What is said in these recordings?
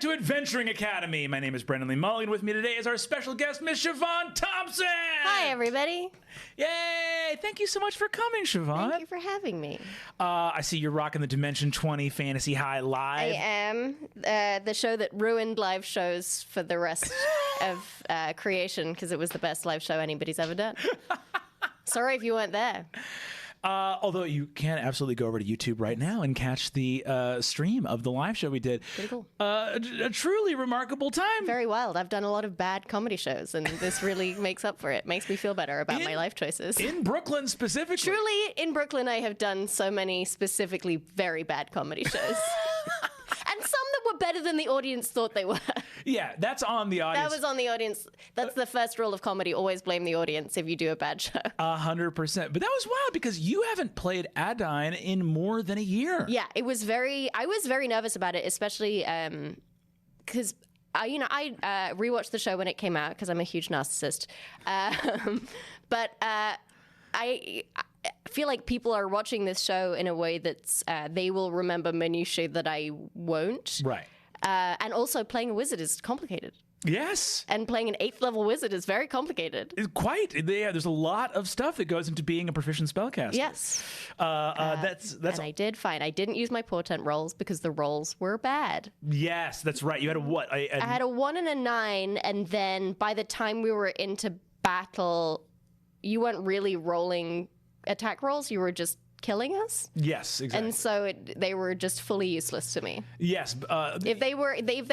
to Adventuring Academy. My name is Brendan Lee Mulligan. With me today is our special guest, Miss Siobhan Thompson. Hi, everybody. Yay! Thank you so much for coming, Siobhan. Thank you for having me. I see you're rocking the Dimension 20 Fantasy High Live. I am the show that ruined live shows for the rest of creation because it was the best live show anybody's ever done. Sorry if you weren't there. Although you can absolutely go over to YouTube right now and catch the stream of the live show we did. Pretty cool. A truly remarkable time. Very wild. I've done a lot of bad comedy shows, and this really makes up for it. Makes me feel better about my life choices. In Brooklyn specifically. Truly, in Brooklyn, I have done so many specifically very bad comedy shows. And some that were better than the audience thought they were. Yeah, that's on the audience. That was on the audience. That's the first rule of comedy. Always blame the audience if you do a bad show. 100%. But that was wild because you haven't played Adine in more than a year. Yeah, I was very nervous about it, especially because I rewatched the show when it came out because I'm a huge narcissist. But I feel like people are watching this show in a way that's they will remember minutiae that I won't. Right. And also playing a wizard is complicated. Yes. And playing an 8th level wizard is very complicated. Quite. Yeah, there's a lot of stuff that goes into being a proficient spellcaster. Yes. That's and I did fine. I didn't use my portent rolls because the rolls were bad. Yes, that's right. You had a what? I had a 1 and a 9, and then by the time we were into battle, you weren't really rolling attack rolls. You were just killing us. Yes, exactly. And so they were just fully useless to me. Yes. If they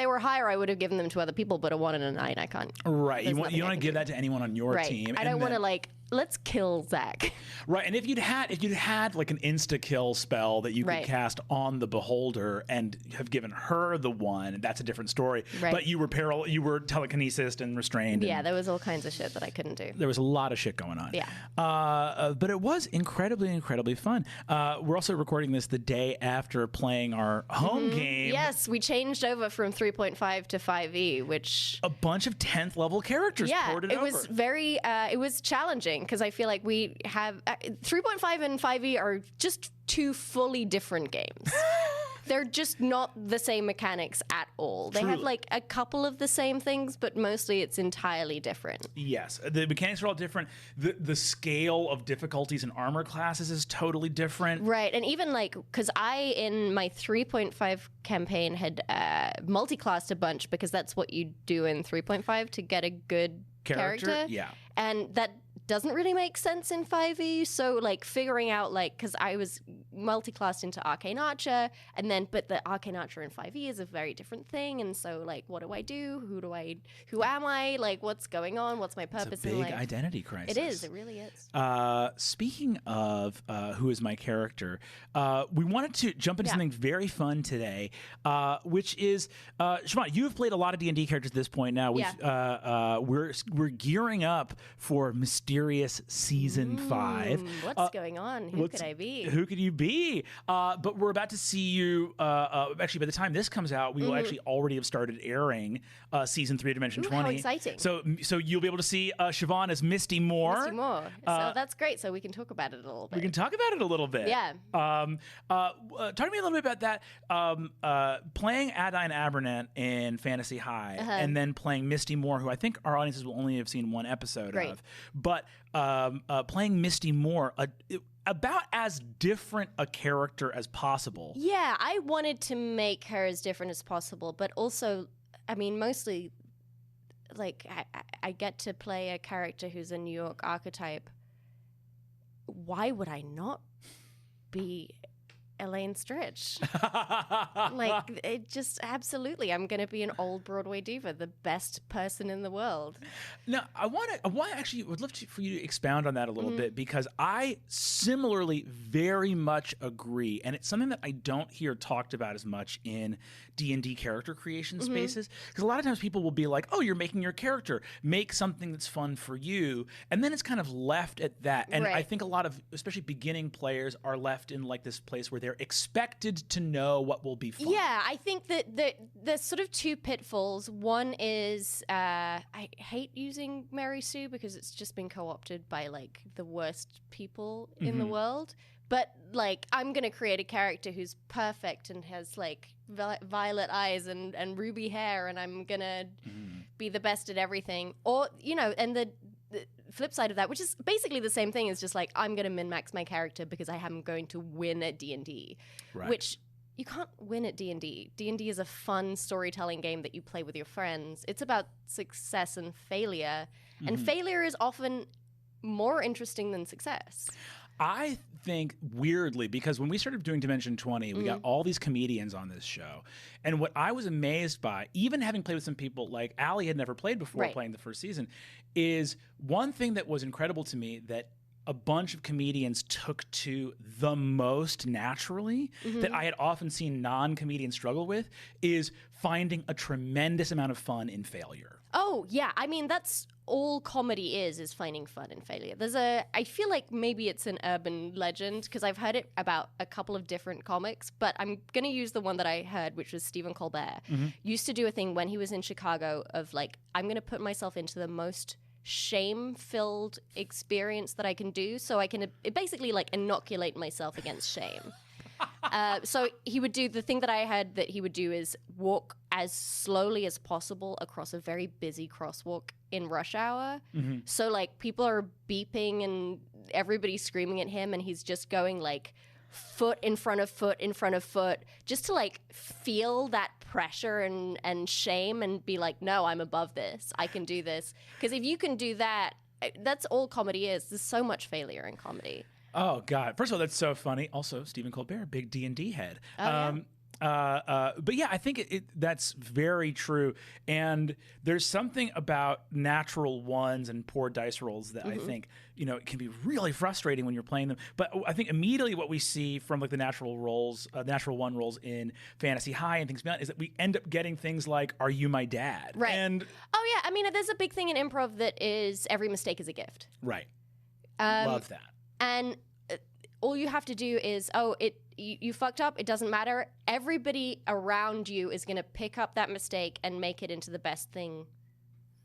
were higher, I would have given them to other people, but a 1 and a 9, I can't. Right. You want to give that to anyone on your team. I don't want to let's kill Zach. Right. And if you'd had like an insta kill spell that you could cast on the beholder and have given her the 1, that's a different story. Right. But you were telekinesis and restrained. Yeah, there was all kinds of shit that I couldn't do. There was a lot of shit going on. Yeah. But it was incredibly, incredibly fun. We're also recording this the day after playing our home game. Yes, we changed over from 3.5 to 5e, which a bunch of 10th level characters ported over. It was very it was challenging because I feel like we have 3.5 and 5e are just 2 fully different games. They're just not the same mechanics at all. They have like a couple of the same things, but mostly it's entirely different. Yes, the mechanics are all different. The scale of difficulties and armor classes is totally different. Right, and even like, because I, in my 3.5 campaign, had multi-classed a bunch because that's what you do in 3.5 to get a good character. Yeah. And that doesn't really make sense in 5e, so like figuring out because I was multi-classed into Arcane Archer, but the Arcane Archer in 5e is a very different thing, and so like what do I do? Who am I? Like what's going on? What's my purpose in life? It's a big identity crisis. It is, it really is. Speaking of who is my character, we wanted to jump into something very fun today, which is, Siobhan, you've played a lot of D&D characters at this point now. We're gearing up for Mysterious Season 5. What's going on? Who could I be? Who could you be? But we're about to see you. Actually, by the time this comes out, we will actually already have started airing Season 3 Dimension 20. How exciting. So you'll be able to see Siobhan as Misty Moore. Misty Moore. So that's great. So we can talk about it a little bit. We can talk about it a little bit. Yeah. Talk to me a little bit about that. Playing Adine Abernant in Fantasy High and then playing Misty Moore, who I think our audiences will only have seen one episode of. But playing Misty Moore, about as different a character as possible. Yeah, I wanted to make her as different as possible, but also, I mean, mostly, like, I get to play a character who's a New York archetype. Why would I not be Elaine Stritch? Like, it just, absolutely, I'm going to be an old Broadway diva, the best person in the world. Now, I would love for you to expound on that a little bit, because I similarly very much agree, and it's something that I don't hear talked about as much in D&D character creation spaces, because a lot of times people will be like, oh, you're making your character, make something that's fun for you, and then it's kind of left at that. And I think a lot of, especially beginning players, are left in like this place where they're expected to know what will be fun. Yeah, I think that there's sort of two pitfalls. One is I hate using Mary Sue because it's just been co-opted by like the worst people in the world. But like I'm gonna create a character who's perfect and has like violet eyes and ruby hair, and I'm gonna be the best at everything. Or and the flip side of that, which is basically the same thing, is just like I'm gonna min-max my character because I am going to win at D&D, which you can't win at D&D. D&D is a fun storytelling game that you play with your friends. It's about success and failure, and failure is often more interesting than success. I think weirdly, because when we started doing Dimension 20, we got all these comedians on this show. And what I was amazed by, even having played with some people like Allie had never played before playing the first season, is one thing that was incredible to me that a bunch of comedians took to the most naturally that I had often seen non-comedians struggle with is finding a tremendous amount of fun in failure. Oh, yeah. I mean, that's all comedy is finding fun in failure. I feel like maybe it's an urban legend because I've heard it about a couple of different comics, but I'm going to use the one that I heard, which was Stephen Colbert. Used to do a thing when he was in Chicago of like, I'm going to put myself into the most shame-filled experience that I can do so I can basically like inoculate myself against shame. So he would do the thing that I had that he would do is walk as slowly as possible across a very busy crosswalk in rush hour. So like people are beeping and everybody's screaming at him and he's just going like foot in front of foot in front of foot just to like feel that pressure and shame and be like, no, I'm above this. I can do this. Because if you can do that, that's all comedy is. There's so much failure in comedy. Oh, God. First of all, that's so funny. Also, Stephen Colbert, big D&D head. But yeah, I think that's very true. And there's something about natural ones and poor dice rolls that I think, it can be really frustrating when you're playing them. But I think immediately what we see from like the natural one rolls in Fantasy High and things beyond is that we end up getting things like, "Are you my dad?" Right. And oh yeah, I mean, there's a big thing in improv that is every mistake is a gift. Right. Love that. And all you have to do is, you fucked up. It doesn't matter. Everybody around you is going to pick up that mistake and make it into the best thing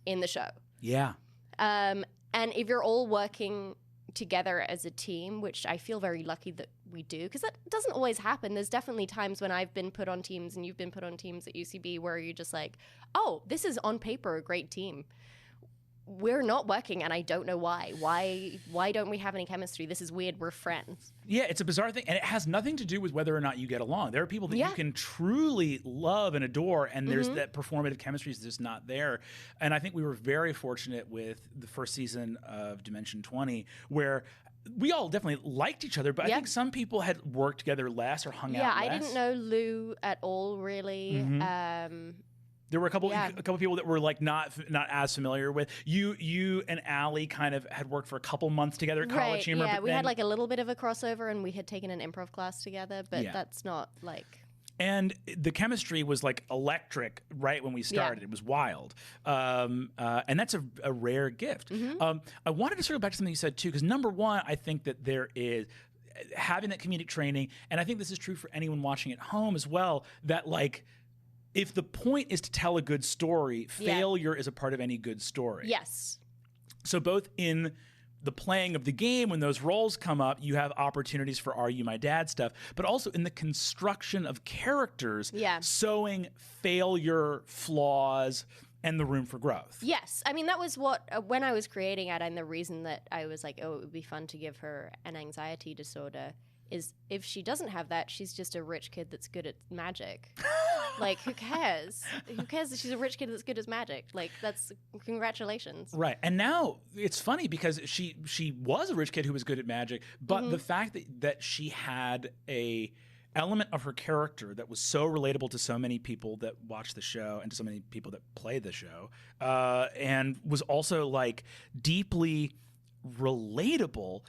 in the show. Yeah. And if you're all working together as a team, which I feel very lucky that we do, because that doesn't always happen. There's definitely times when I've been put on teams and you've been put on teams at UCB where you're just like, oh, this is on paper a great team. We're not working, and I don't know why. Why don't we have any chemistry? This is weird. We're friends. Yeah, it's a bizarre thing, and it has nothing to do with whether or not you get along. There are people that you can truly love and adore, and there's that performative chemistry is just not there. And I think we were very fortunate with the first season of Dimension 20, where we all definitely liked each other, but I think some people had worked together less or hung out less. Yeah, I didn't know Lou at all, really. There were a couple people that were like not as familiar with you and Allie kind of had worked for a couple months together at College Humor. Yeah, we had like a little bit of a crossover and we had taken an improv class together, but that's not like. And the chemistry was like electric right when we started. Yeah. It was wild. And that's a rare gift. I wanted to circle back to something you said too, because number one, I think that there is having that comedic training, and I think this is true for anyone watching at home as well, that like, if the point is to tell a good story, failure is a part of any good story. Yes. So both in the playing of the game, when those roles come up, you have opportunities for "Are you my dad?" stuff, but also in the construction of characters, sowing failure, flaws, and the room for growth. Yes. I mean, that was what, when I was creating it, and the reason that I was like, oh, it would be fun to give her an anxiety disorder is if she doesn't have that, she's just a rich kid that's good at magic. Like, who cares? Who cares that she's a rich kid that's good at magic? Like, that's congratulations. Right. And now it's funny because she was a rich kid who was good at magic, but the fact that she had a element of her character that was so relatable to so many people that watch the show and to so many people that play the show, and was also like deeply relatable.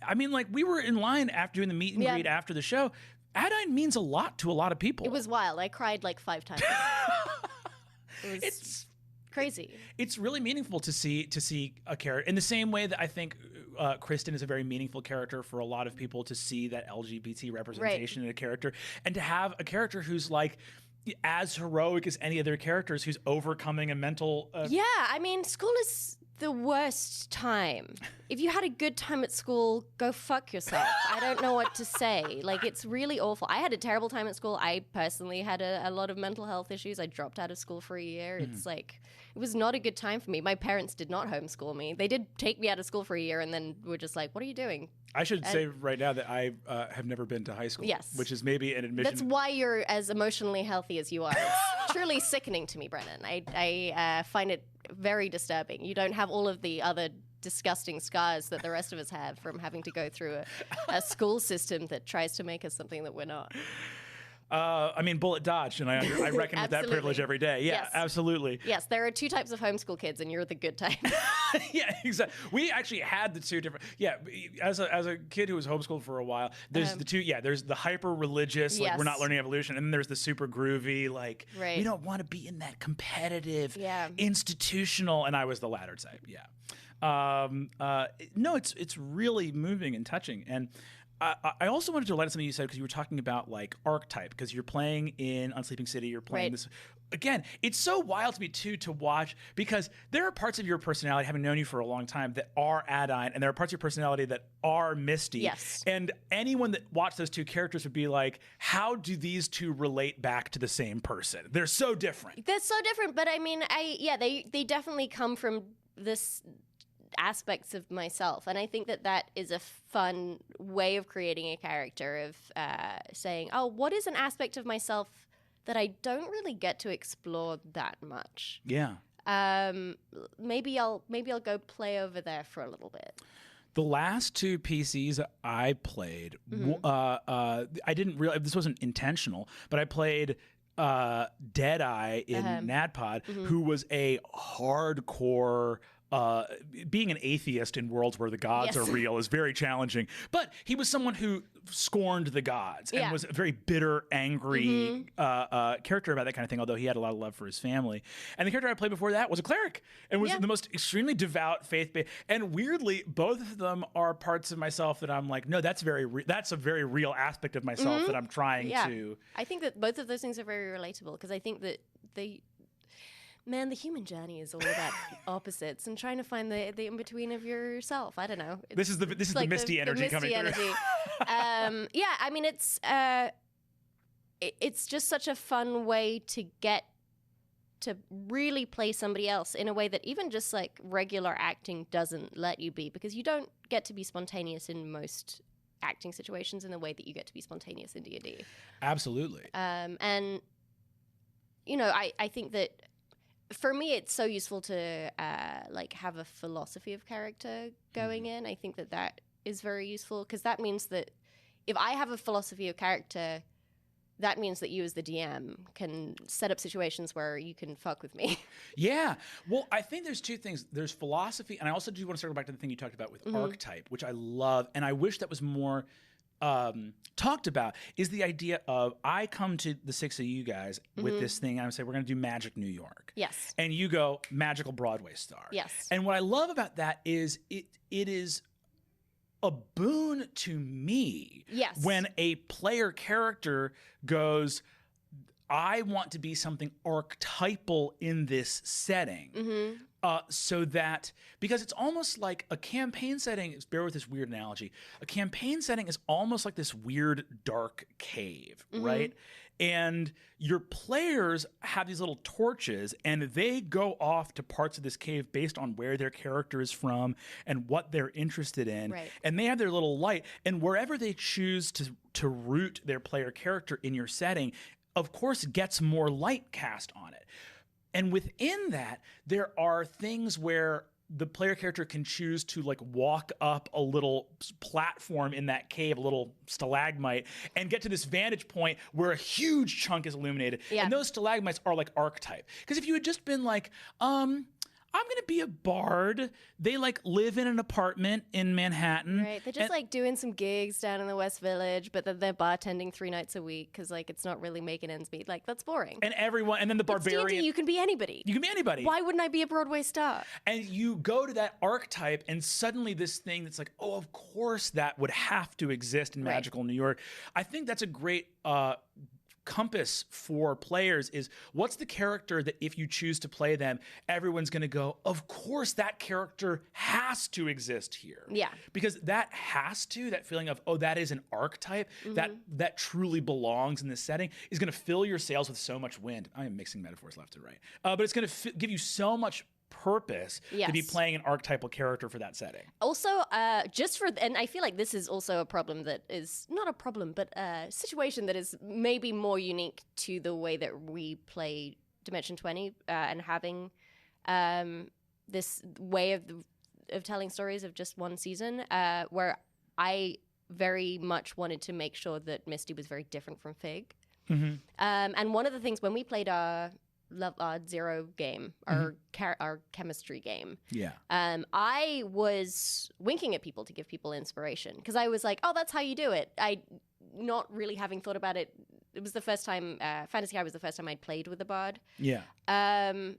I mean, like, we were in line after doing the meet and greet after the show. Adine means a lot to a lot of people. It was wild. I cried like 5 times. It's crazy. It's really meaningful to see a character in the same way that I think Kristen is a very meaningful character for a lot of people to see that LGBT representation in a character, and to have a character who's like as heroic as any other characters, who's overcoming a mental. Yeah, I mean, school is the worst time. If you had a good time at school, go fuck yourself. I don't know what to say. Like, it's really awful. I had a terrible time at school. I personally had a lot of mental health issues. I dropped out of school for a year. It's like, it was not a good time for me. My parents did not homeschool me. They did take me out of school for a year and then were just like, what are you doing? I should say right now that I have never been to high school. Yes. Which is maybe an admission. That's why you're as emotionally healthy as you are. It's truly sickening to me, Brennan. I find it very disturbing. You don't have all of the other disgusting scars that the rest of us have from having to go through a school system that tries to make us something that we're not. I mean, bullet dodged, and I reckon with that privilege every day. Yeah, yes. Absolutely. Yes, there are two types of homeschool kids, and you're the good type. Yeah, exactly. We actually had the two different. Yeah, as a kid who was homeschooled for a while, there's the two. Yeah, there's the hyper religious, like we're not learning evolution, and then there's the super groovy, like we don't want to be in that competitive, institutional. And I was the latter type. Yeah. No, it's really moving and touching. And I also wanted to highlight something you said, because you were talking about like archetype, because you're playing in Unsleeping City, you're playing this. Again, it's so wild to me too to watch, because there are parts of your personality, having known you for a long time, that are Adine, and there are parts of your personality that are Misty. Yes. And anyone that watched those two characters would be like, how do these two relate back to the same person? They're so different. They're so different, but I mean, they definitely come from this aspects of myself, and I think that is a fun way of creating a character, of saying, oh, what is an aspect of myself that I don't really get to explore that much? Yeah. Maybe I'll go play over there for a little bit. The last two PCs I played, I didn't realize this wasn't intentional, but I played Deadeye in NADPOD, who was a hardcore. Being an atheist in worlds where the gods are real is very challenging. But he was someone who scorned the gods and was a very bitter, angry character about that kind of thing, although he had a lot of love for his family. And the character I played before that was a cleric and was the most extremely devout, faith-based. And weirdly, both of them are parts of myself that I'm like, no, that's a very real aspect of myself that I'm trying to. I think that both of those things are very relatable, because I think that the human journey is all about opposites and trying to find the in-between of yourself. I don't know. This is the Misty energy coming through. I mean, it's just such a fun way to get to really play somebody else in a way that even just like regular acting doesn't let you be, because you don't get to be spontaneous in most acting situations in the way that you get to be spontaneous in D&D. Absolutely. And, you know, I think that for me, it's so useful to have a philosophy of character going in. I think that is very useful, because that means that if I have a philosophy of character, that means that you as the DM can set up situations where you can fuck with me. Yeah. Well, I think there's two things. There's philosophy, and I also do want to circle back to the thing you talked about with archetype, which I love, and I wish that was more talked about, is the idea of, I come to the six of you guys with this thing, and I say, we're going to do Magic New York. Yes. And you go, magical Broadway star. Yes. And what I love about that is it is a boon to me when a player character goes, I want to be something archetypal in this setting. So that, because it's almost like a campaign setting, bear with this weird analogy, a campaign setting is almost like this weird dark cave, right? And your players have these little torches, and they go off to parts of this cave based on where their character is from and what they're interested in. Right. And they have their little light, and wherever they choose to root their player character in your setting, of course, gets more light cast on it. And within that, there are things where the player character can choose to like walk up a little platform in that cave, a little stalagmite, and get to this vantage point where a huge chunk is illuminated. Yeah. And those stalagmites are like archetype. Because if you had just been like, I'm going to be a bard. They like live in an apartment in Manhattan. Right. They're just like doing some gigs down in the West Village, but then they're bartending 3 nights a week because like it's not really making ends meet. Like that's boring. And then the barbarian. It's D&D, you can be anybody. You can be anybody. Why wouldn't I be a Broadway star? And you go to that archetype, and suddenly this thing that's like, oh, of course that would have to exist in magical New York. I think that's a great compass for players is what's the character that if you choose to play them, everyone's going to go, of course that character has to exist here. Yeah. Because that feeling of, oh, that is an archetype that truly belongs in this setting is going to fill your sails with so much wind. I am mixing metaphors left and right. But it's going to give you so much purpose to be playing an archetypal character for that setting. Also, and I feel like this is also a problem that is not a problem, but a situation that is maybe more unique to the way that we play Dimension 20 and having this way of telling stories of just one season, where I very much wanted to make sure that Misty was very different from Fig. And one of the things when we played our Zero game, our chemistry game. Yeah. I was winking at people to give people inspiration because I was like, oh, that's how you do it. I, not really having thought about it. It was the first time, Fantasy High was the first time I'd played with a bard. Yeah. And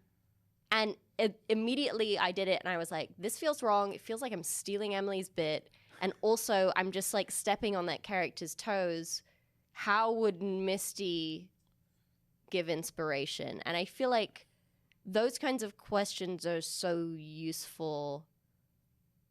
immediately I did it and I was like, this feels wrong. It feels like I'm stealing Emily's bit. And also I'm just like stepping on that character's toes. How would Misty give inspiration? And I feel like those kinds of questions are so useful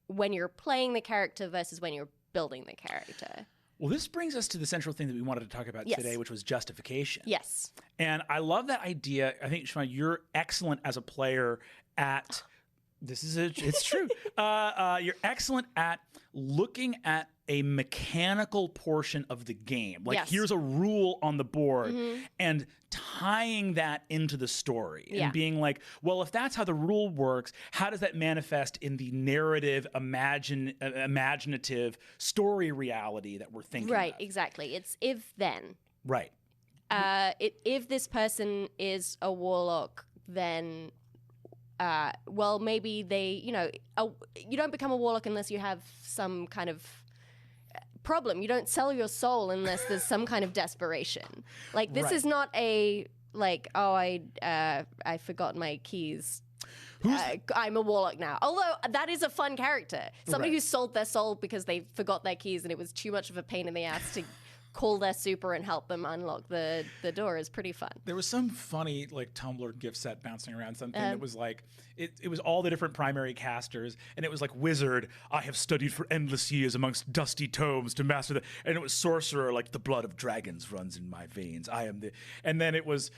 when you're playing the character versus when you're building the character. Well, this brings us to the central thing that we wanted to talk about today, which was justification. Yes. And I love that idea. I think, Siobhan, you're excellent as a player at it's true. You're excellent at looking at a mechanical portion of the game. Like, here's a rule on the board and tying that into the story and being like, well, if that's how the rule works, how does that manifest in the narrative, imaginative story reality that we're thinking Right, of? Exactly. It's if then. Right. If this person is a warlock, then well, maybe they, you don't become a warlock unless you have some kind of problem. You don't sell your soul unless there's some kind of desperation. Like, this is not a, like, oh, I forgot my keys. I'm a warlock now. Although that is a fun character. Somebody who sold their soul because they forgot their keys and it was too much of a pain in the ass to call their super and help them unlock the door is pretty fun. There was some funny like Tumblr gift set bouncing around, something that was like it was all the different primary casters, and it was like wizard, I have studied for endless years amongst dusty tomes to master the, and it was sorcerer, like the blood of dragons runs in my veins. I am the, and then it was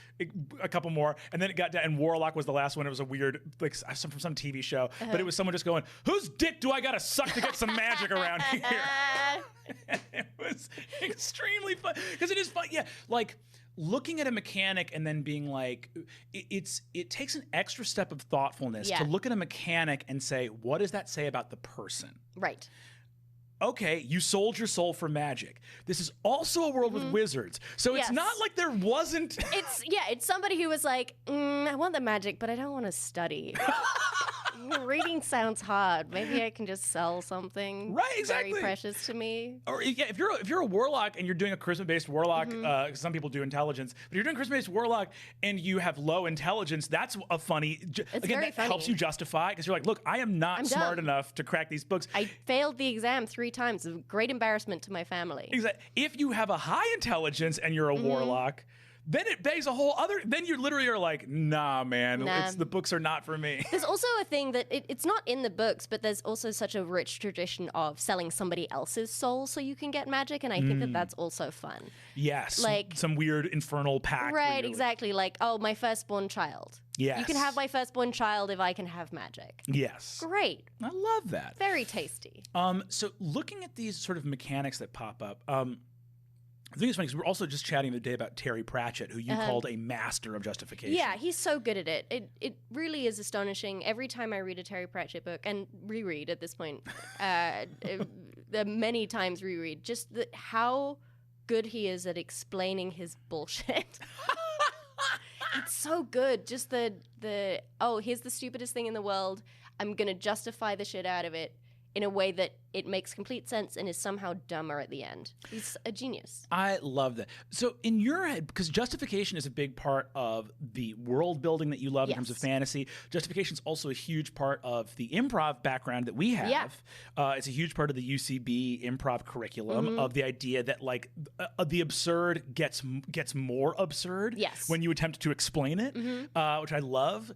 a couple more, and then it got down, and warlock was the last one. It was a weird like from some TV show, but it was someone just going, whose dick do I gotta suck to get some magic around here? It was extremely fun because it is fun. Yeah, like looking at a mechanic and then being like, it takes an extra step of thoughtfulness to look at a mechanic and say, what does that say about the person? Right. Okay, you sold your soul for magic. This is also a world with wizards. So it's not like there wasn't... It's somebody who was like, I want the magic, but I don't want to study. Reading sounds hard. Maybe I can just sell something very precious to me. Or if you're a warlock and you're doing a charisma-based warlock, some people do intelligence, but you're doing charisma-based warlock and you have low intelligence, that's a funny... That helps you justify, because you're like, look, I am not smart enough to crack these books. I failed the exam 3 times. A great embarrassment to my family. Exactly. If you have a high intelligence and you're a warlock, then it begs a whole other... Then you literally are like, nah, man, the books are not for me. There's also a thing that it's not in the books, but there's also such a rich tradition of selling somebody else's soul so you can get magic, and I think that that's also fun. Yes. Like some weird infernal pact. Right, exactly. Like, oh, my firstborn child. Yes. You can have my firstborn child if I can have magic. Yes. Great. I love that. Very tasty. So looking at these sort of mechanics that pop up, I think it's funny because we're also just chatting the other day about Terry Pratchett, who you called a master of justification. Yeah, he's so good at it. It really is astonishing. Every time I read a Terry Pratchett book, and reread at this point, many times reread, just how good he is at explaining his bullshit. It's so good. Just the here's the stupidest thing in the world. I'm gonna justify the shit out of it in a way that it makes complete sense and is somehow dumber at the end. He's a genius. I love that. So in your head, because justification is a big part of the world building that you love in terms of fantasy, justification is also a huge part of the improv background that we have. Yeah. It's a huge part of the UCB improv curriculum of the idea that like the absurd gets more absurd when you attempt to explain it, which I love.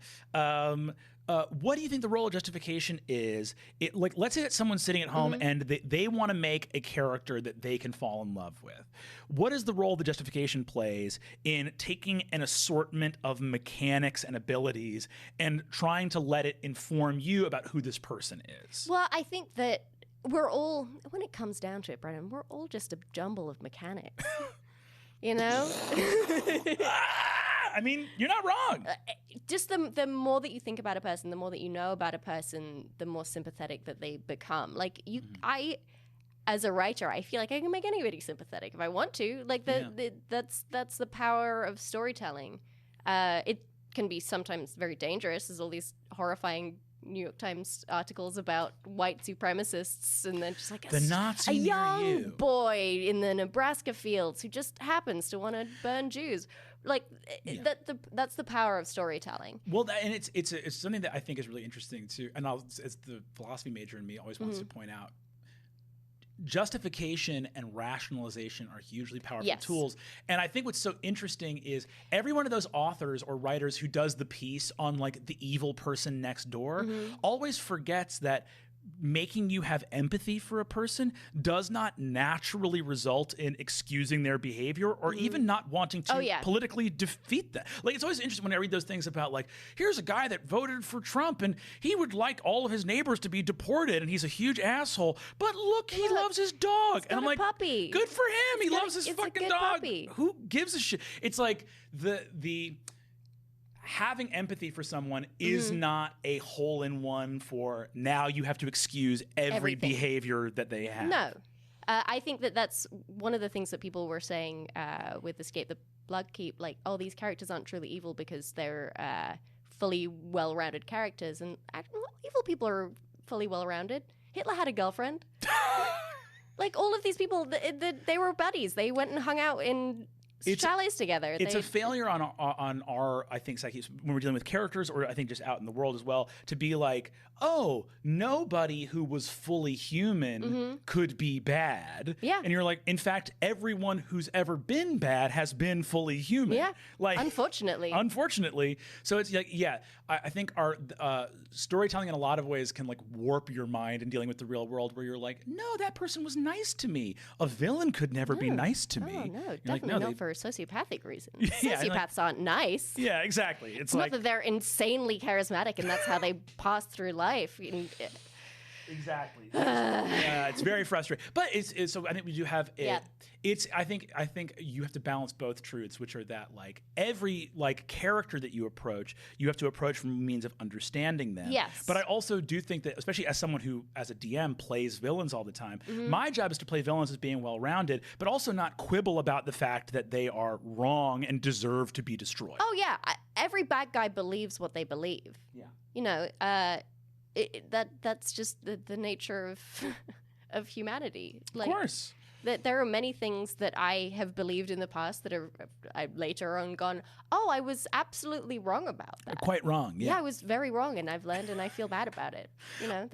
What do you think the role of justification is? Like, let's say that someone's sitting at home and they want to make a character that they can fall in love with. What is the role that justification plays in taking an assortment of mechanics and abilities and trying to let it inform you about who this person is? Well, I think that we're all, when it comes down to it, Brennan, we're all just a jumble of mechanics. You know? I mean, you're not wrong. Just the more that you think about a person, the more that you know about a person, the more sympathetic that they become. Like as a writer, I feel like I can make anybody sympathetic if I want to. Like that's the power of storytelling. It can be sometimes very dangerous. There's all these horrifying New York Times articles about white supremacists, and then just like a young boy in the Nebraska fields who just happens to want to burn Jews. Like that's the power of storytelling. Well, and it's something that I think is really interesting too. And as the philosophy major in me always wants to point out, justification and rationalization are hugely powerful tools. And I think what's so interesting is every one of those authors or writers who does the piece on like the evil person next door always forgets that making you have empathy for a person does not naturally result in excusing their behavior or even not wanting to politically defeat them. Like, it's always interesting when I read those things about like, here's a guy that voted for Trump and he would like all of his neighbors to be deported and he's a huge asshole, but look, he loves his dog. And I'm like, puppy. Good for him. He loves his fucking dog. Puppy. Who gives a shit? It's like the having empathy for someone is not a hole-in-one for now you have to excuse every behavior that they have. No. I think that's one of the things that people were saying with Escape the Bloodkeep, like, oh, these characters aren't truly evil because they're fully well-rounded characters. And evil people are fully well-rounded. Hitler had a girlfriend. Like, all of these people, they were buddies. They went and hung out in chalets together. It's a failure on our I think, psyche when we're dealing with characters, or I think just out in the world as well, to be like, oh, nobody who was fully human could be bad. Yeah. And you're like, in fact, everyone who's ever been bad has been fully human. Yeah. Like, Unfortunately. So it's like, I think our storytelling in a lot of ways can like warp your mind in dealing with the real world, where you're like, no, that person was nice to me. A villain could never be nice to me. Oh, no, you're definitely like, not for sociopathic reasons. Sociopaths aren't nice. Yeah, exactly. It's not that they're insanely charismatic and that's how they pass through life. Exactly. Yeah, it's very frustrating. But it's so I think we do have it. Yeah. I think you have to balance both truths, which are that like every like character that you have to approach from a means of understanding them. Yes. But I also do think that, especially as someone who, as a DM, plays villains all the time, my job is to play villains as being well-rounded, but also not quibble about the fact that they are wrong and deserve to be destroyed. Oh yeah, every bad guy believes what they believe. Yeah. You know, that's just the nature of humanity. Like, of course. That there are many things that I have believed in the past that I've later on gone, oh, I was absolutely wrong about that. Quite wrong, yeah. Yeah, I was very wrong, and I've learned, and I feel bad about it. You know,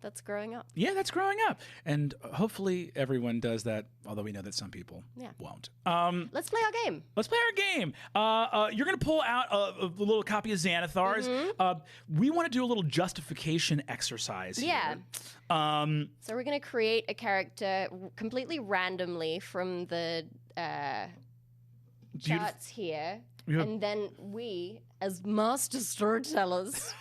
that's growing up. Yeah, that's growing up. And hopefully everyone does that, although we know that some people won't. Let's play our game. You're going to pull out a little copy of Xanathars. We want to do a little justification exercise here. So we're going to create a character completely randomly from the charts here. And then we, as master storytellers...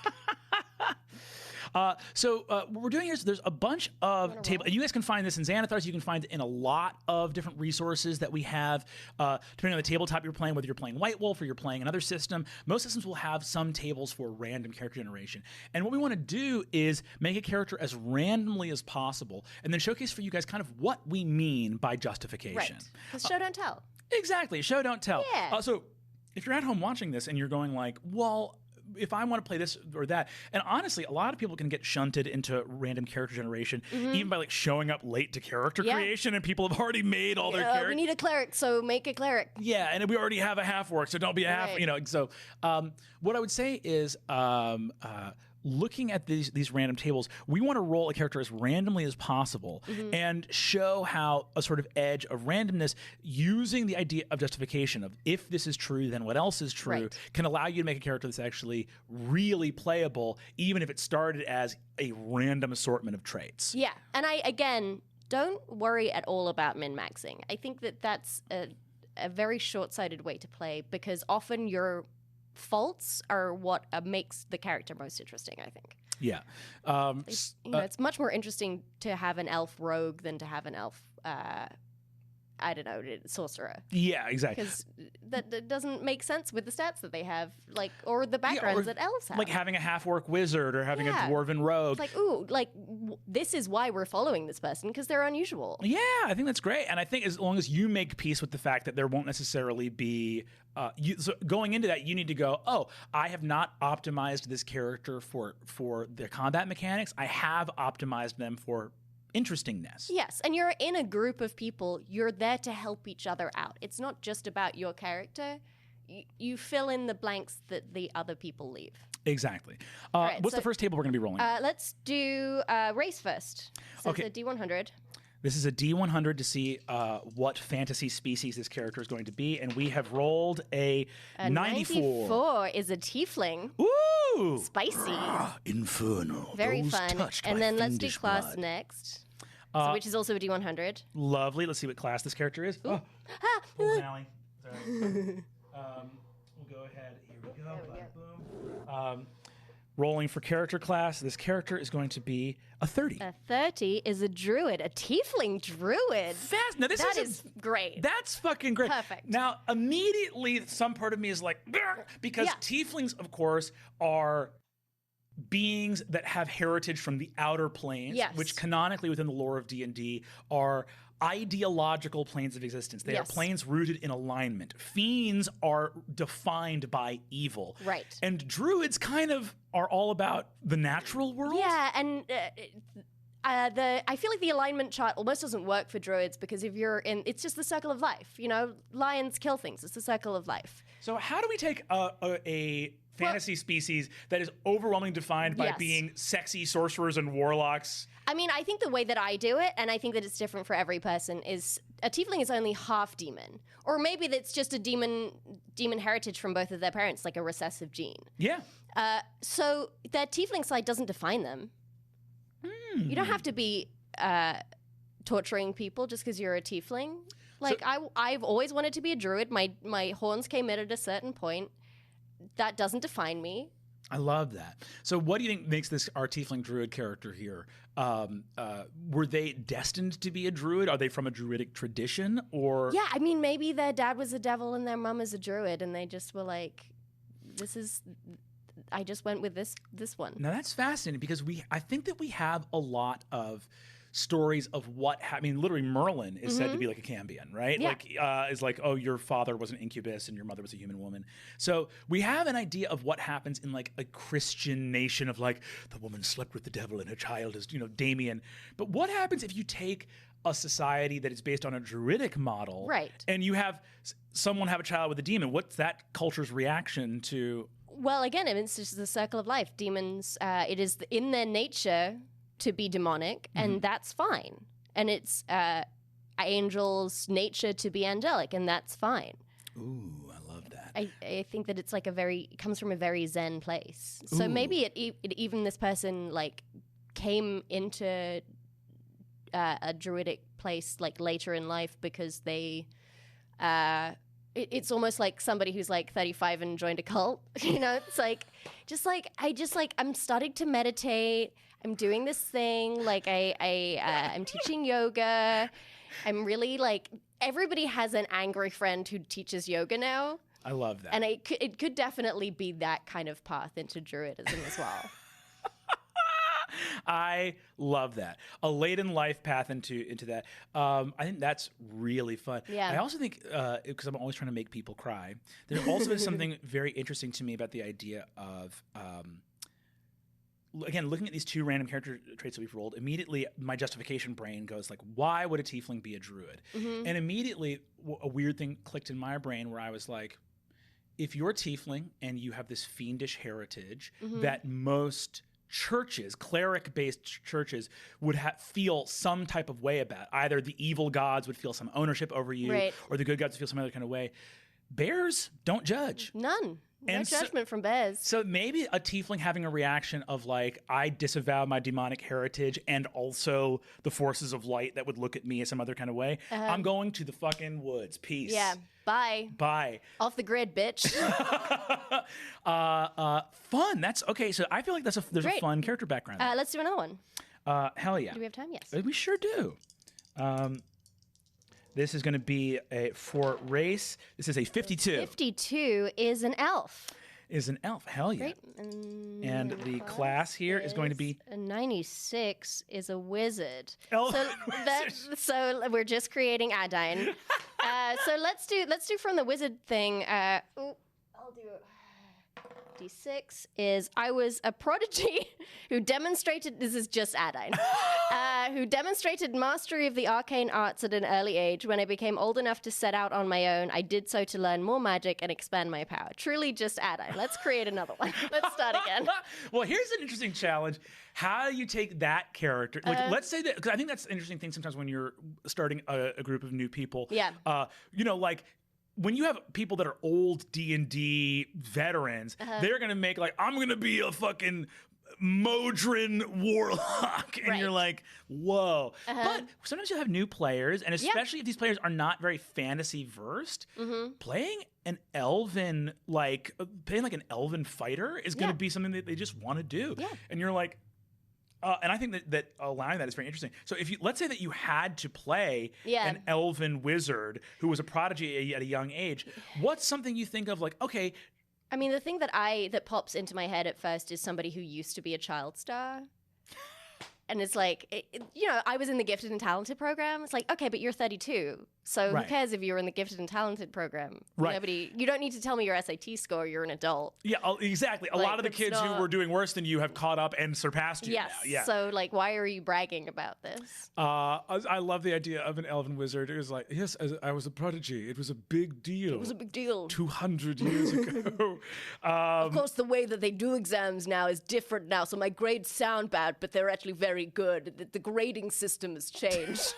what we're doing here is there's a bunch of tables, and you guys can find this in Xanathars. You can find it in a lot of different resources that we have, depending on the tabletop you're playing, whether you're playing White Wolf or you're playing another system. Most systems will have some tables for random character generation. And what we want to do is make a character as randomly as possible, and then showcase for you guys kind of what we mean by justification. Right, because show don't tell. Exactly, show don't tell. Yeah. So if you're at home watching this and you're going like, well, if I want to play this or that, and honestly, a lot of people can get shunted into random character generation, even by like showing up late to character creation, and people have already made all their characters. We need a cleric, so make a cleric. Yeah, and we already have a half orc, so don't be a half. You know, so what I would say is. Looking at these random tables, we want to roll a character as randomly as possible and show how a sort of edge of randomness using the idea of justification of if this is true, then what else is true can allow you to make a character that's actually really playable, even if it started as a random assortment of traits. Yeah, and again, don't worry at all about min-maxing. I think that's a very short-sighted way to play because often your faults are what makes the character most interesting, I think. Yeah. It's much more interesting to have an elf rogue than to have an elf, I don't know, sorcerer. Yeah, exactly. Because that doesn't make sense with the stats that they have, like, or the backgrounds that elves have. Like having a half-orc wizard or having a dwarven rogue. It's like, this is why we're following this person, because they're unusual. Yeah, I think that's great. And I think as long as you make peace with the fact that there won't necessarily be... so going into that, you need to go, oh, I have not optimized this character for their combat mechanics. I have optimized them for interestingness. Yes, and you're in a group of people. You're there to help each other out. It's not just about your character. You fill in the blanks that the other people leave. Exactly. Right, what's the first table we're going to be rolling? Let's do race first. So it's a D100. This is a D100 to see what fantasy species this character is going to be, and we have rolled a 94. 94 is a tiefling. Ooh! Spicy. Infernal. Very Those fun. And then let's do class blood. Next, which is also a D100. Lovely. Let's see what class this character is. Oh, Allie. Sorry. We'll go ahead. Here we go. Boom. Rolling for character class, this character is going to be a 30. A 30 is a druid, a tiefling druid. Fast. Now this is great. That's fucking great. Perfect. Now immediately, some part of me is like, because tieflings, of course, are beings that have heritage from the outer planes, which canonically within the lore of D&D are ideological planes of existence. They are planes rooted in alignment. Fiends are defined by evil. Right. And druids kind of are all about the natural world. Yeah, and I feel like the alignment chart almost doesn't work for druids because if you're in, it's just the circle of life. You know, lions kill things. It's the circle of life. So how do we take a fantasy species that is overwhelmingly defined by being sexy sorcerers and warlocks? I mean, I think the way that I do it, and I think that it's different for every person, is a tiefling is only half demon. Or maybe that's just a demon heritage from both of their parents, like a recessive gene. Yeah. So their tiefling side doesn't define them. You don't have to be torturing people just because you're a tiefling. Like, I've always wanted to be a druid. My horns came in at a certain point. That doesn't define me. I love that. So what do you think makes this our tiefling druid character here? Were they destined to be a druid? Are they from a druidic tradition? Or yeah, I mean, maybe their dad was a devil and their mom is a druid, and they just were like, I just went with this one. Now that's fascinating because I think that we have a lot of stories of what I mean, literally Merlin is said to be like a Cambion, right? Yeah. Like is like, oh, your father was an incubus and your mother was a human woman. So we have an idea of what happens in like a Christian nation of like the woman slept with the devil and her child is, Damien. But what happens if you take a society that is based on a druidic model, right? And you have someone have a child with a demon? What's that culture's reaction to? Well, again, it's just the circle of life. Demons, it is in their nature to be demonic, and that's fine. And it's angels' nature to be angelic, and that's fine. Ooh, I love that. I think that it's like it comes from a very Zen place. So maybe even this person like came into a druidic place like later in life because they it's almost like somebody who's like 35 and joined a cult. It's like I'm starting to meditate. I'm doing this thing. Like I'm teaching yoga. I'm really like, everybody has an angry friend who teaches yoga now. I love that. And it could definitely be that kind of path into druidism as well. I love that. A late in life path into that. I think that's really fun. Yeah. I also think, because I'm always trying to make people cry, there also is something very interesting to me about the idea of, again, looking at these two random character traits that we've rolled, immediately my justification brain goes like, why would a tiefling be a druid? Mm-hmm. And immediately a weird thing clicked in my brain where I was like, if you're a tiefling and you have this fiendish heritage Mm-hmm. that most churches, cleric-based churches, would feel some type of way about, either the evil gods would feel some ownership over you, Right. or the good gods would feel some other kind of way. Bears don't judge. None. No And so- judgment from bears. So maybe a tiefling having a reaction of like, I disavow my demonic heritage and also the forces of light that would look at me as some other kind of way. I'm going to the fucking woods. Peace. Yeah. Bye. Bye. Off the grid, bitch. Fun. That's okay. So I feel like there's a Great. fun character background. Let's do another one. Hell yeah. Do we have time? Yes. We sure do. This is going to be for race. This is a 52. 52 is an elf. Is an elf. Hell yeah. Great. And the class here is going to be a 96 is a wizard. Elf So so we're just creating Adine. So let's do from the wizard thing. I'll do D6 is I was a prodigy who demonstrated, this is just Adine, who demonstrated mastery of the arcane arts at an early age. When I became old enough to set out on my own, I did so to learn more magic and expand my power. Truly just Adine. Let's create another one. Let's start again. Well, here's an interesting challenge. How do you take that character? Like, let's say that, because I think that's an interesting thing sometimes when you're starting a group of new people. Yeah. Like, when you have people that are old D&D veterans, they're going to make like, I'm going to be a fucking Modron warlock. And you're like, whoa. But sometimes you have new players, and especially if these players are not very fantasy versed, playing an elven, playing like an elven fighter is going to be something that they just want to do. Yeah. And you're like, and I think that allowing that is very interesting. So let's say that you had to play an elven wizard who was a prodigy at a young age, what's something you think of like, okay. I mean, the thing that pops into my head at first is somebody who used to be a child star. And it's like, I was in the gifted and talented program. It's like, okay, but you're 32. So who cares if you're in the gifted and talented program? Right. You don't need to tell me your SAT score. You're an adult. Yeah, exactly. A lot of the kids who were doing worse than you have caught up and surpassed you now. Yeah. So, why are you bragging about this? I love the idea of an elven wizard. It was like, yes, I was a prodigy. It was a big deal. It was a big deal. 200 years ago. Of course, the way that they do exams now is different now. So my grades sound bad, but they're actually very good. The grading system has changed.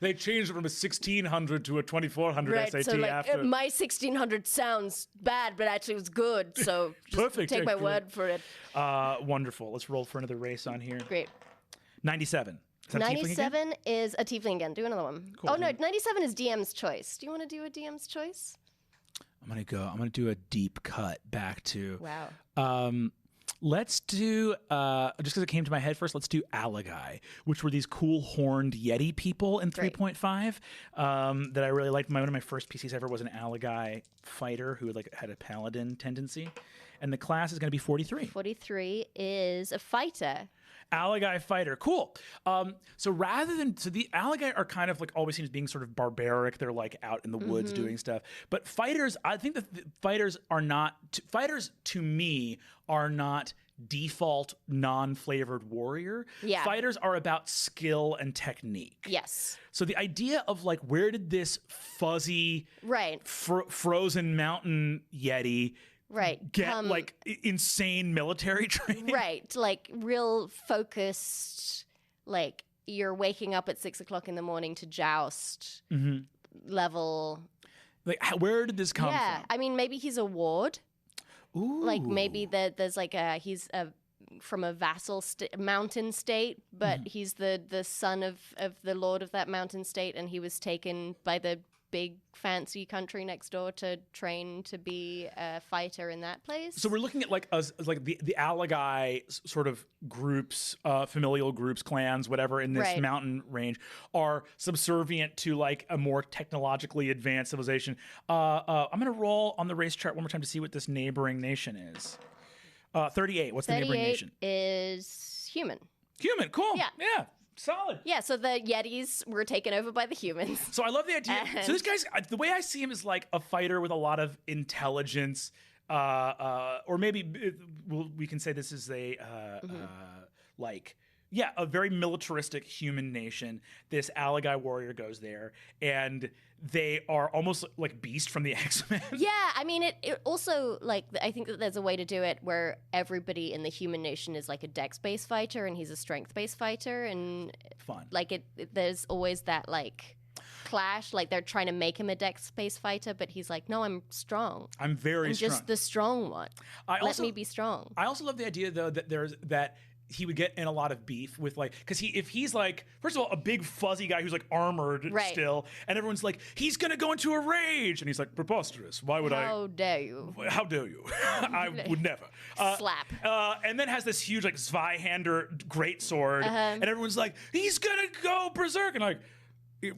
They changed it from a 1600 to a 2400 SAT after. My 1600 sounds bad, but actually was good. So just Perfect. take my word for it. Wonderful. Let's roll for another race on here. Great. 97. Is that a tiefling again? 97 is a tiefling again. Do another one. Cool. Oh, no, 97 is DM's choice. Do you want to do a DM's choice? I'm gonna do a deep cut back to. Wow. Let's do, just because it came to my head first, let's do Alagai, which were these cool horned Yeti people in 3.5 that I really liked. One of my first PCs ever was an Alagai fighter who had a paladin tendency. And the class is going to be 43. 43 is a fighter. Alagai fighter. Cool. So the Alagai are kind of always seen as being sort of barbaric. They're out in the woods doing stuff. But fighters, I think that fighters to me are not default non-flavored warrior. Yeah. Fighters are about skill and technique. Yes. So the idea of where did this fuzzy frozen mountain Yeti get insane military training? Right. Real focused, you're waking up at 6 o'clock in the morning to joust level. Where did this come from? Yeah. I mean, maybe he's a ward. Ooh. Maybe there's he's from a vassal mountain state, but he's the son of the lord of that mountain state, and he was taken by the big fancy country next door to train to be a fighter in that place. So we're looking at the Alagai sort of groups, familial groups, clans, whatever in this mountain range are subservient to a more technologically advanced civilization. I'm going to roll on the race chart one more time to see what this neighboring nation is. 38. What's the neighboring 38 nation? is human. Human. Cool. Yeah. Yeah. Solid. Yeah, so the Yetis were taken over by the humans. So I love the idea. So this guy's, the way I see him is like a fighter with a lot of intelligence, or maybe we can say this is a a very militaristic human nation. This Alagai warrior goes there, and they are almost like Beast from the X-Men. Yeah, I mean, it also, like, I think that there's a way to do it where everybody in the human nation is like a dex-based fighter and he's a strength-based fighter, and Fun. like there's always that like clash, like they're trying to make him a dex-based fighter, but he's like, no, I'm strong. I'm very strong. Just the strong one. Let me be strong. I also love the idea though that he would get in a lot of beef with, like, because if he's like, first of all, a big fuzzy guy who's like armored still, and everyone's like, he's gonna go into a rage, and he's like, preposterous. Why would How dare you? How dare you? I would never. Slap. And then has this huge like Zweihander greatsword, and everyone's like, he's gonna go berserk, and like.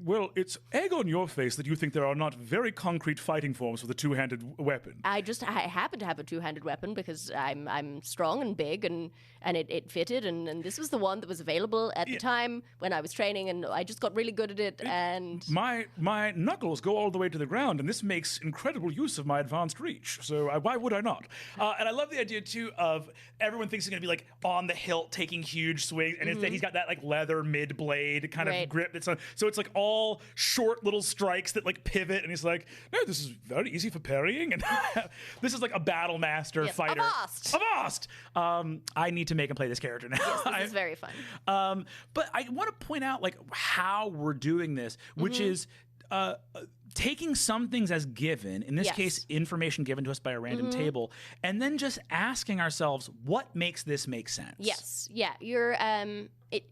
Well, it's egg on your face that you think there are not very concrete fighting forms with a two-handed weapon. I happen to have a two-handed weapon because I'm strong and big, and it fitted, and this was the one that was available at the time when I was training, and I just got really good at it. And my knuckles go all the way to the ground, and this makes incredible use of my advanced reach. So why would I not? And I love the idea too of everyone thinks he's going to be like on the hilt taking huge swings, and instead he's got that like leather mid blade kind of grip. That's so it's like all short little strikes that like pivot, and he's like, no, this is very easy for parrying, and this is like a battle master fighter. Avast! I need to make him play this character now. Yes, this is very fun. But I want to point out like how we're doing this, which is taking some things as given, in this case, information given to us by a random table, and then just asking ourselves, what makes this make sense? Yes, yeah, you're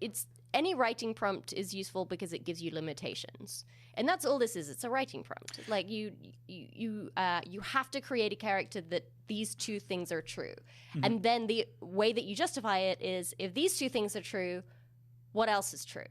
it's any writing prompt is useful because it gives you limitations, and that's all this is. It's a writing prompt. Like you have to create a character that these two things are true, and then the way that you justify it is if these two things are true, what else is true?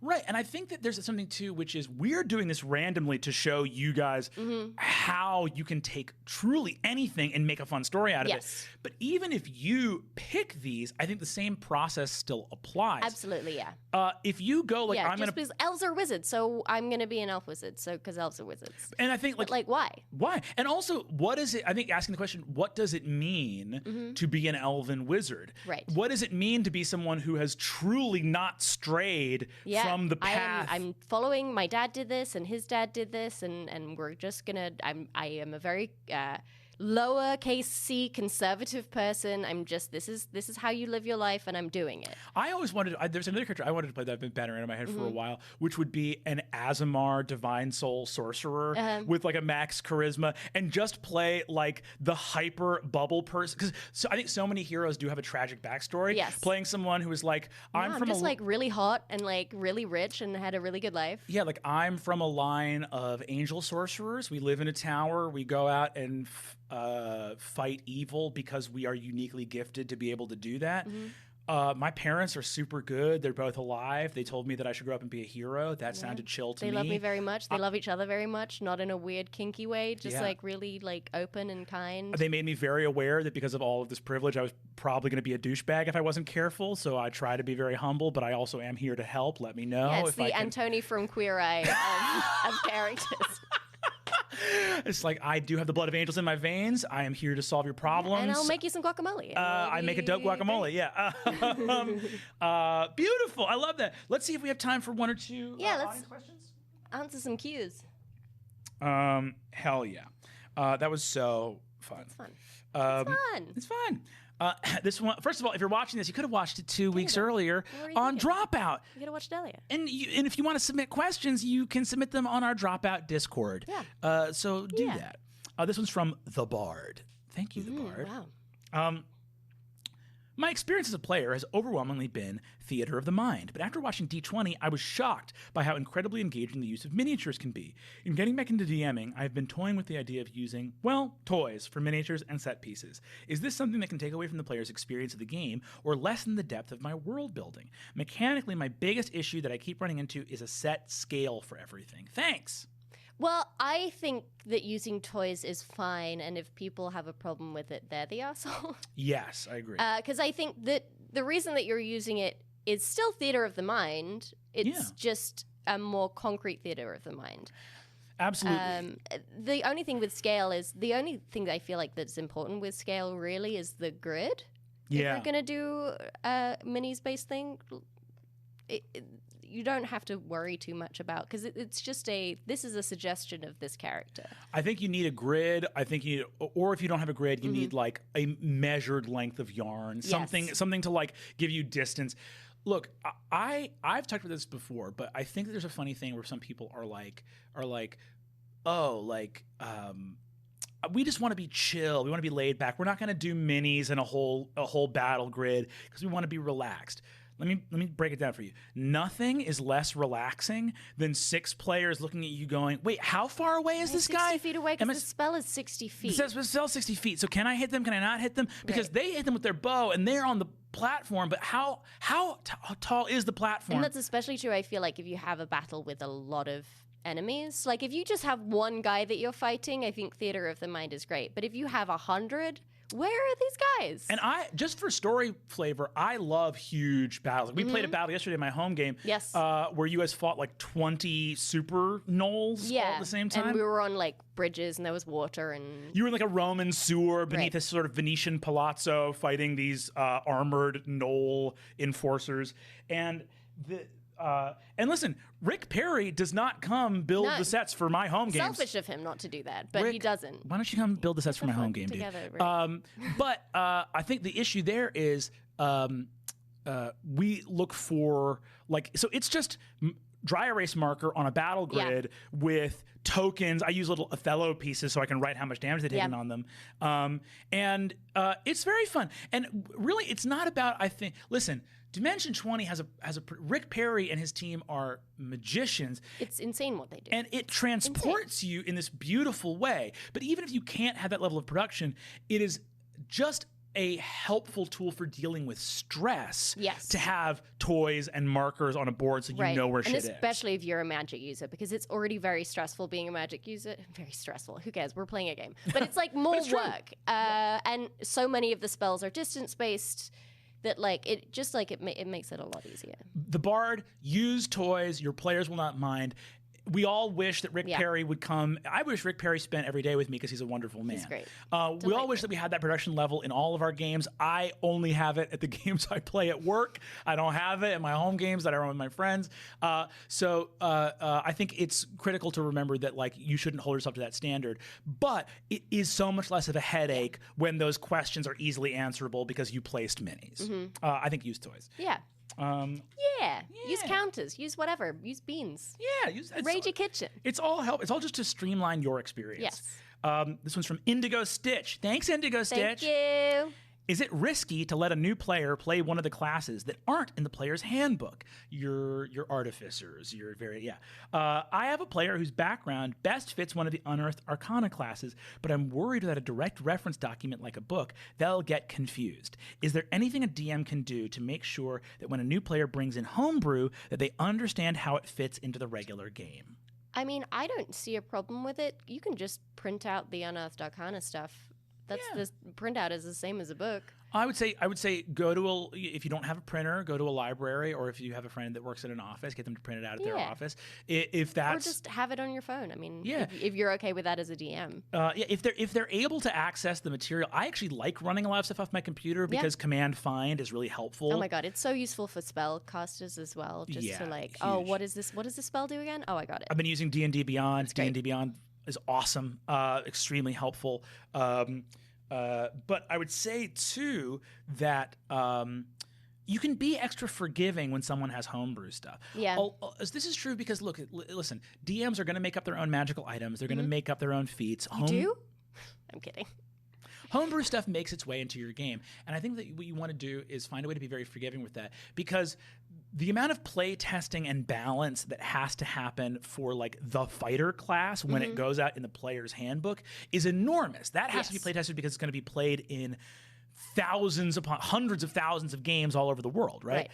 Right, and I think that there's something too, which is we're doing this randomly to show you guys how you can take truly anything and make a fun story out of it. But even if you pick these, I think the same process still applies. Absolutely, yeah. If you go like, I'm just because elves are wizards, so I'm gonna be an elf wizard, so because elves are wizards. And I think like why? Why? And also, what is it? I think asking the question, what does it mean to be an elven wizard? Right. What does it mean to be someone who has truly not strayed from the path? I'm following. My dad did this, and his dad did this, and we're just gonna. I am a very lowercase c conservative person. I'm just this is how you live your life, and I'm doing it. I always wanted. There's another character I wanted to play that I've been battering in my head for a while, which would be an Azamar Divine Soul Sorcerer with like a max charisma, and just play like the hyper bubble person. Because I think so many heroes do have a tragic backstory. Yes. Playing someone who is like, I'm from just like really hot and like really rich and had a really good life. Yeah, like I'm from a line of angel sorcerers. We live in a tower. We go out and fight evil because we are uniquely gifted to be able to do that. My parents are super good. They're both alive. They told me that I should grow up and be a hero. That sounded chill to me. They love me very much. They love each other very much, not in a weird kinky way, just like really like open and kind. They made me very aware that because of all of this privilege, I was probably going to be a douchebag if I wasn't careful. So I try to be very humble, but I also am here to help. Let me know. Yeah, it's the Antoni from Queer Eye of characters. It's like, I do have the blood of angels in my veins. I am here to solve your problems. And I'll make you some guacamole. I make a dope guacamole, yeah. Beautiful. I love that. Let's see if we have time for one or two audience questions. Answer some cues. Hell yeah. That was so fun. It's fun. It's fun. This one, first of all, if you're watching this, you could have watched it 2 weeks earlier on Dropout. You could have watched Delia. And if you want to submit questions, you can submit them on our Dropout Discord. Yeah. So do that. This one's from The Bard. Thank you, The Bard. Wow. My experience as a player has overwhelmingly been theater of the mind, but after watching D20, I was shocked by how incredibly engaging the use of miniatures can be. In getting back into DMing, I've been toying with the idea of using, well, toys for miniatures and set pieces. Is this something that can take away from the player's experience of the game or lessen the depth of my world building? Mechanically, my biggest issue that I keep running into is a set scale for everything. Thanks! Well, I think that using toys is fine, and if people have a problem with it, they're the asshole. Yes, I agree. Because I think that the reason that you're using it is still theater of the mind. It's just a more concrete theater of the mind. Absolutely. The only thing with scale is the only thing that I feel like that's important with scale really is the grid. If you're going to do a minis-based thing, you don't have to worry too much about, because it's just this is a suggestion of this character. I think you need a grid. I think you need, or if you don't have a grid, you need like a measured length of yarn, something to like give you distance. Look, I've talked about this before, but I think that there's a funny thing where some people are like, we just want to be chill. We want to be laid back. We're not going to do minis and a whole battle grid because we want to be relaxed. Let me break it down for you. Nothing is less relaxing than 6 players looking at you going, wait, how far away is this guy? 60 feet away, because the spell is 60 feet. The spell is 60 feet. So can I hit them? Can I not hit them? Because they hit them with their bow and they're on the platform, but how tall is the platform? And that's especially true, I feel like, if you have a battle with a lot of enemies. Like, if you just have one guy that you're fighting, I think theater of the mind is great. But if you have 100... where are these guys? And just for story flavor, I love huge battles. We played a battle yesterday in my home game. Yes. Where you guys fought like 20 super gnolls all at the same time. And we were on like bridges and there was water and... You were in like a Roman sewer beneath this sort of Venetian palazzo fighting these armored gnoll enforcers. And listen, Rick Perry does not come build the sets for my home games. Selfish of him not to do that, but Rick, he doesn't. Why don't you come build the sets for my home game, dude? But I think the issue there is we look for so it's just dry erase marker on a battle grid with tokens. I use little Othello pieces so I can write how much damage they've taken on them. And it's very fun. And really, it's not about, I think, listen, Dimension 20 has a Rick Perry and his team are magicians. It's insane what they do. And it transports you in this beautiful way. But even if you can't have that level of production, it is just a helpful tool for dealing with stress to have toys and markers on a board so you know where shit is. And especially if you're a Magic user, because it's already very stressful being a Magic user. Very stressful. Who cares? We're playing a game. But it's like more work. And so many of the spells are distance-based that it makes it a lot easier. The Bard, use toys. Your players will not mind. We all wish that Rick Perry would come. I wish Rick Perry spent every day with me because he's a wonderful man. He's great. We all wish that we had that production level in all of our games. I only have it at the games I play at work. I don't have it at my home games that I run with my friends. So I think it's critical to remember that you shouldn't hold yourself to that standard. But it is so much less of a headache when those questions are easily answerable because you placed minis. I think use toys. Yeah. Use counters, use whatever, use beans. Raid your kitchen. It's all just to streamline your experience. This one's from Indigo Stitch. Thanks, Indigo Stitch. Thank you. Is it risky to let a new player play one of the classes that aren't in the player's handbook? Your artificers, I have a player whose background best fits one of the Unearthed Arcana classes, but I'm worried that a direct reference document like a book, they'll get confused. Is there anything a DM can do to make sure that when a new player brings in homebrew, that they understand how it fits into the regular game? I mean, I don't see a problem with it. You can just print out the Unearthed Arcana stuff. The printout is the same as a book. I would say go if you don't have a printer, go to a library, or if you have a friend that works at an office, get them to print it out at their office. Or just have it on your phone. I mean, if you're okay with that as a DM. If they're able to access the material, I actually like running a lot of stuff off my computer because Command Find is really helpful. Oh my god, it's so useful for spellcasters as well. Just to huge. What is this? What does this spell do again? Oh, I got it. I've been using D&D Beyond. D&D Beyond is awesome, extremely helpful. But I would say, too, that you can be extra forgiving when someone has homebrew stuff. Yeah. This is true because, listen, DMs are going to make up their own magical items. They're going to make up their own feats. You do? I'm kidding. Homebrew stuff makes its way into your game. And I think that what you want to do is find a way to be very forgiving with that, because the amount of play testing and balance that has to happen for the fighter class when it goes out in the player's handbook is enormous. That has to be play tested because it's going to be played in thousands upon hundreds of thousands of games all over the world, right?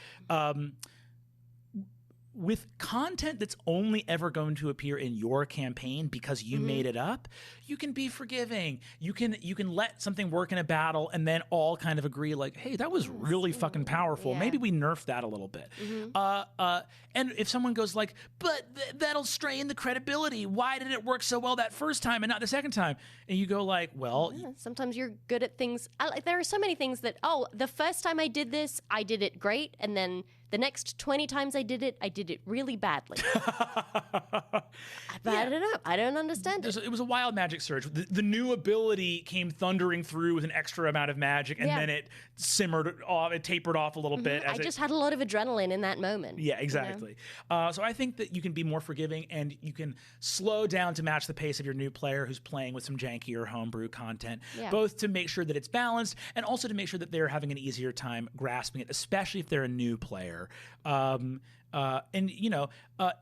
with content that's only ever going to appear in your campaign because you made it up, you can be forgiving. You can let something work in a battle and then all kind of agree like, hey, that was really fucking powerful. Yeah. Maybe we nerfed that a little bit. And if someone goes like, but that'll strain the credibility. Why did it work so well that first time and not the second time? And you go like, well, sometimes you're good at things. There are so many things that, the first time I did this, I did it great. And then the next 20 times I did it really badly. I don't know. I don't understand it. It was a wild magic surge. The new ability came thundering through with an extra amount of magic, and then it simmered off, it tapered off a little bit. I just had a lot of adrenaline in that moment. Yeah, exactly. So I think that you can be more forgiving, and you can slow down to match the pace of your new player who's playing with some jankier homebrew content, both to make sure that it's balanced and also to make sure that they're having an easier time grasping it, especially if they're a new player.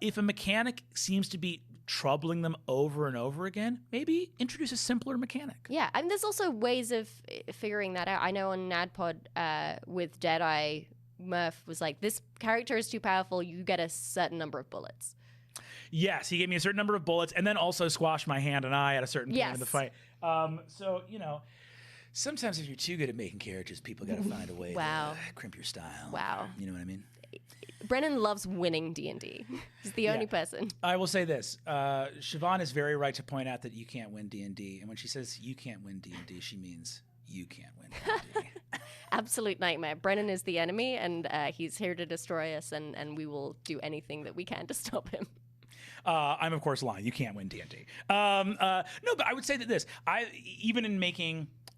If a mechanic seems to be troubling them over and over again, maybe introduce a simpler mechanic. Yeah, and there's also ways of figuring that out. I know on NADPOD with Deadeye, Murph was like, this character is too powerful, you get a certain number of bullets. Yes, he gave me a certain number of bullets and then also squashed my hand and eye at a certain point in the fight. Sometimes if you're too good at making characters, people got to find a way to crimp your style. Wow. You know what I mean? Brennan loves winning D&D. He's the only person. I will say this. Siobhan is very right to point out that you can't win D&D. And when she says you can't win D&D, she means you can't win D&D. Absolute nightmare. Brennan is the enemy, and he's here to destroy us, and we will do anything that we can to stop him. I'm, of course, lying. You can't win D&D. No, but I would say that this.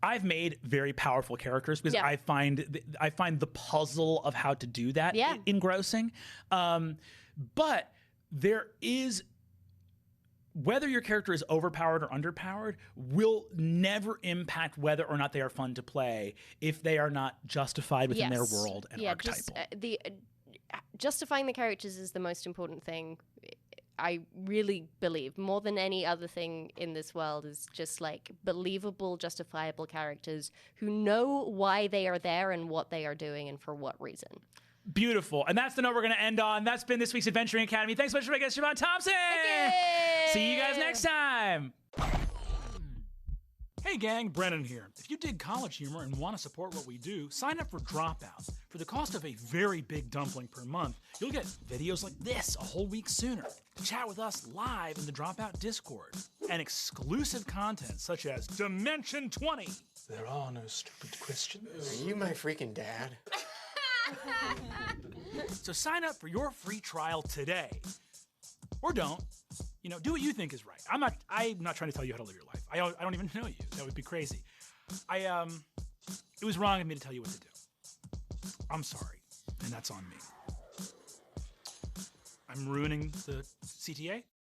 I've made very powerful characters because I find the puzzle of how to do that engrossing. But there is, whether your character is overpowered or underpowered will never impact whether or not they are fun to play if they are not justified within their world and archetypal. Justifying the characters is the most important thing. I really believe more than any other thing in this world is just like believable, justifiable characters who know why they are there and what they are doing and for what reason. Beautiful. And that's the note we're going to end on. That's been this week's Adventuring Academy. Thanks so much for my guest, Siobhan Thompson. See you guys next time. Hey gang, Brennan here. If you dig college humor and want to support what we do, sign up for Dropout. For the cost of a very big dumpling per month, you'll get videos like this a whole week sooner, to chat with us live in the Dropout Discord, and exclusive content such as Dimension 20. There are no stupid questions. Are you my freaking dad? So sign up for your free trial today. Or don't. Do what you think is right. I'm not trying to tell you how to live your life. I don't even know you. That would be crazy. It was wrong of me to tell you what to do. I'm sorry, and that's on me. I'm ruining the CTA?